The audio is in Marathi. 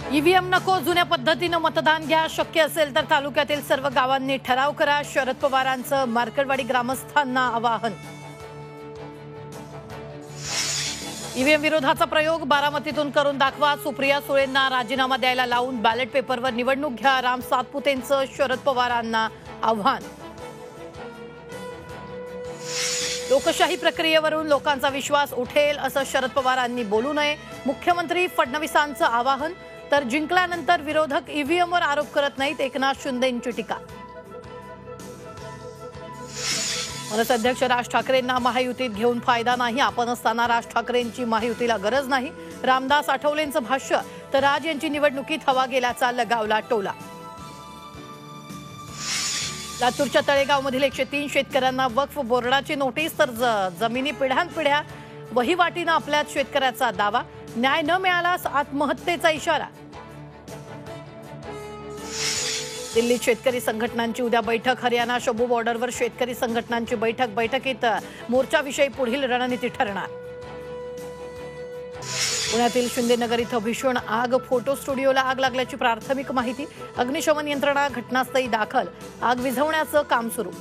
ईव्हीएम नको, जुन्या पद्धतीने मतदान घ्या, शक्य असेल तर तालुक्यातील सर्व गावांनी ठराव करा, शरद पवारांचं मार्केटवाडी ग्रामस्थांना आवाहन। ईव्हीएम विरोधाचा प्रयोग बारामतीतून करून दाखवा, सुप्रिया सुळेंना राजीनामा द्यायला लावून बॅलेट पेपरवर निवडणूक घ्या, राम सातपुतेंचं शरद पवारांना आव्हान। लोकशाही प्रक्रियेवरून लोकांचा विश्वास उठेल असं शरद पवारांनी बोलू नये, मुख्यमंत्री फडणवीसांचं आवाहन। तर जिंकल्यानंतर विरोधक ईव्हीएमवर आरोप करत नाहीत, एकनाथ शिंदेंची टीका। मनसे अध्यक्ष राज ठाकरेंना महायुतीत घेऊन फायदा नाही, आपण असताना राज ठाकरेंची महायुतीला गरज नाही, रामदास आठवलेंचं भाष्य। तर राज यांची निवडणुकीत हवा गेल्याचा लगावला टोला। लातूरच्या तळेगावमधील 103 शेतकऱ्यांना वक्फ बोर्डाची नोटीस, तर जमिनी पिढ्यानपिढ्या वहिवाटीनं आपल्याच शेतकऱ्याचा दावा, न्याय न मिळाल्यास आत्महत्येचा इशारा। दिल्लीत शेतकरी संघटनांची उद्या बैठक, हरियाणा शंभू बॉर्डरवर शेतकरी संघटनांची बैठकीत मोर्चाविषयी पुढील रणनीती ठरणार। पुण्यातील शिंदेनगर इथं भीषण आग, फोटो स्टुडिओला आग लागल्याची प्राथमिक माहिती, अग्निशमन यंत्रणा घटनास्थळी दाखल, आग विझवण्याचं काम सुरू।